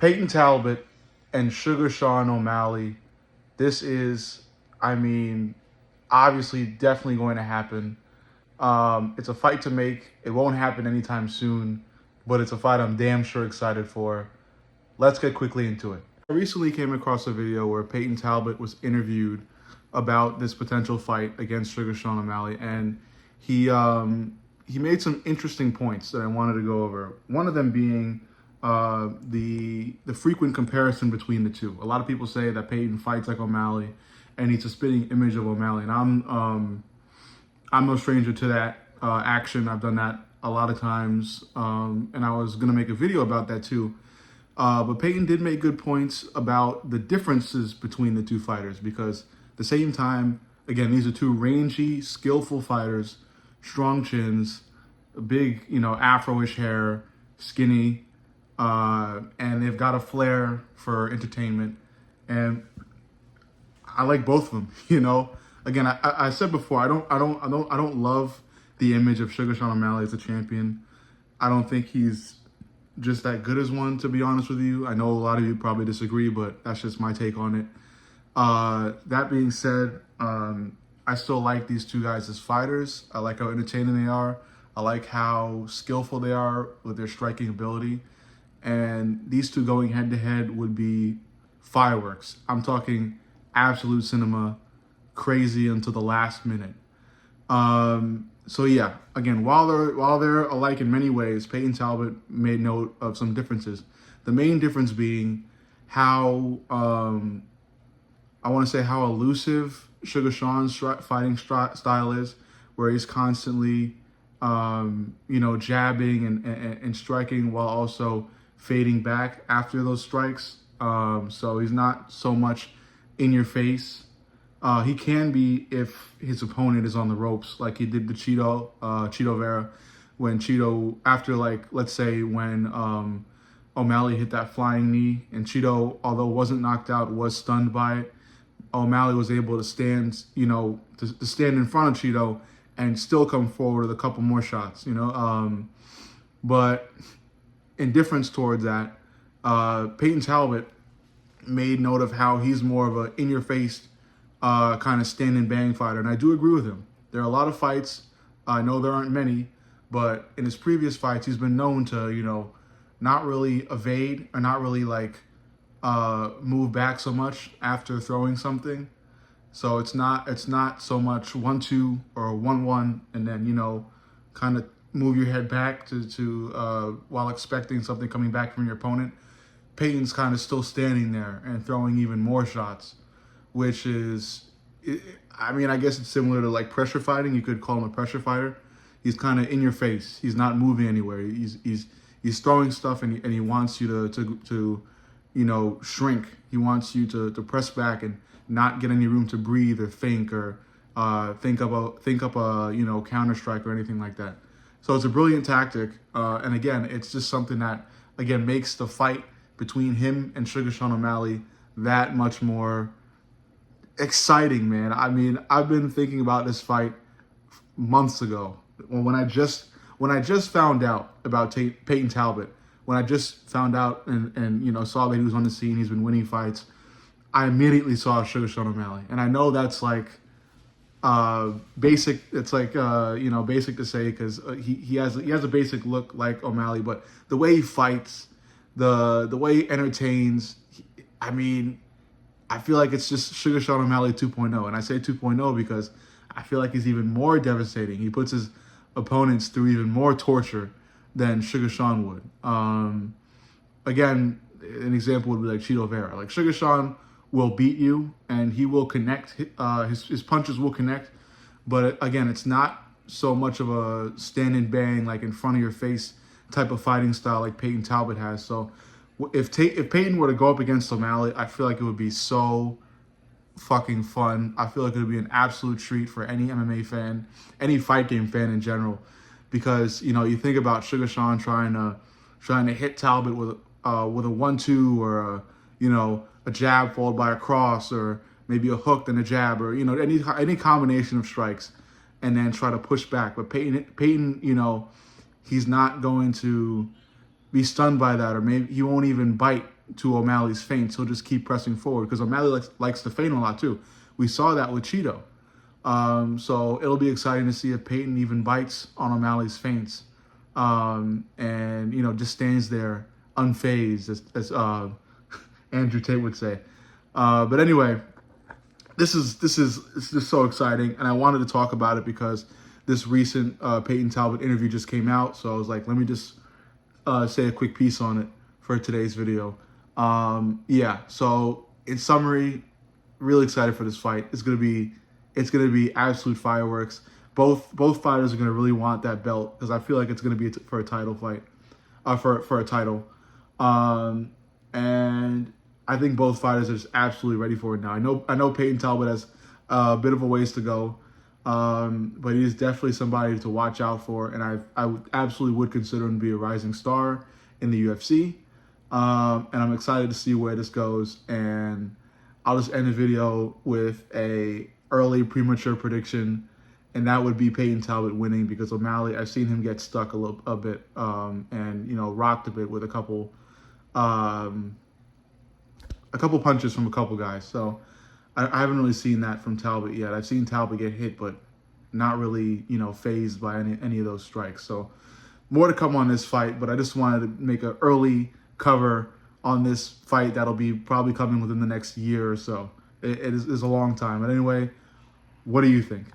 Peyton Talbott and Sugar Sean O'Malley. This is, I mean, obviously definitely going to happen. It's a fight to make. It won't happen anytime soon, but it's a fight I'm damn sure excited for. Let's get quickly into it. I recently came across a video where Peyton Talbott was interviewed about this potential fight against Sugar Sean O'Malley, and he made some interesting points that I wanted to go over. One of them being the frequent comparison between the two. A lot of people say that Peyton fights like O'Malley, and he's a spitting image of O'Malley, and I'm no stranger to that action. I've done that a lot of times, and I was gonna make a video about that too. But Peyton did make good points about the differences between the two fighters because at the same time, again, these are two rangy, skillful fighters, strong chins, big, afro-ish hair, skinny, and they've got a flair for entertainment. And I like both of them, Again, I said before, I don't love the image of Sugar Sean O'Malley as a champion. I don't think he's just that good as one, to be honest with you. I know a lot of you probably disagree, but that's just my take on it. That being said, I still like these two guys as fighters. I like how entertaining they are. I like how skillful they are with their striking ability. And these two going head to head would be fireworks. I'm talking absolute cinema, crazy until the last minute. So yeah, again, while they're alike in many ways, Peyton Talbott made note of some differences. The main difference being how I want to say how elusive Sugar Sean's fighting style is, where he's constantly jabbing and striking while also fading back after those strikes. So he's not so much in your face. He can be if his opponent is on the ropes, like he did to Chito Vera, when Chito, after let's say when O'Malley hit that flying knee, and Chito, although wasn't knocked out, was stunned by it. O'Malley was able to stand, to stand in front of Chito and still come forward with a couple more shots, But in difference towards that, Peyton Talbott made note of how he's more of a in-your-face kind of stand and bang fighter, and I do agree with him. There are a lot of fights. I know there aren't many, but in his previous fights, he's been known to, not really evade or not really move back so much after throwing something. So it's not so much 1-2 or 1-1, and then kind of move your head back to while expecting something coming back from your opponent. Peyton's kind of still standing there and throwing even more shots, which is, I guess it's similar to pressure fighting. You could call him a pressure fighter. He's kind of in your face. He's not moving anywhere. He's throwing stuff, and he wants you to shrink. He wants you to press back and not get any room to breathe or think or think up a counter strike or anything like that. So it's a brilliant tactic, and again, it's just something that makes the fight between him and Sugar Sean O'Malley that much more exciting, man. I've been thinking about this fight months ago when I just found out about Peyton Talbott. When I just found out and saw that he was on the scene, he's been winning fights, I immediately saw Sugar Sean O'Malley, and I know that's basic. It's basic to say because he has a basic look like O'Malley, but the way he fights, the way he entertains, I feel like it's just Sugar Sean O'Malley 2.0. And I say 2.0 because I feel like he's even more devastating. He puts his opponents through even more torture than Sugar Sean would. Again, an example would be like Chito Vera. Sugar Sean will beat you and he will connect. His punches will connect. But again, it's not so much of a stand and bang, in front of your face type of fighting style like Peyton Talbott has. So if Peyton were to go up against O'Malley, I feel like it would be so fucking fun. I feel like it would be an absolute treat for any MMA fan, any fight game fan in general, because you think about Sugar Sean trying to hit Talbott with a 1-2 or a jab followed by a cross or maybe a hook then a jab or any combination of strikes, and then try to push back. But Peyton, he's not going to be stunned by that, or maybe he won't even bite to O'Malley's feints, he'll just keep pressing forward because O'Malley likes to feint a lot too. We saw that with Cheeto. So it'll be exciting to see if Peyton even bites on O'Malley's feints, and just stands there unfazed, as Andrew Tate would say. But anyway, this is just so exciting, and I wanted to talk about it because this recent Peyton Tablott interview just came out. So I was like, let me just say a quick piece on it for today's video. Yeah. So in summary, really excited for this fight. It's gonna be absolute fireworks. Both fighters are gonna really want that belt because I feel like it's gonna be for a title fight, for a title. And I think both fighters are just absolutely ready for it now. I know Peyton Tablott has a bit of a ways to go, but he is definitely somebody to watch out for, and I absolutely would consider him to be a rising star in the UFC. And I'm excited to see where this goes. And I'll just end the video with a early premature prediction, and that would be Peyton Tablott winning because O'Malley, I've seen him get stuck a bit, and rocked a bit with a couple punches from a couple guys. So I haven't really seen that from Tablott yet. I've seen Tablott get hit, but not really, phased by any of those strikes. So more to come on this fight, but I just wanted to make an early cover on this fight that'll be probably coming within the next year or so. It is a long time. But anyway, what do you think?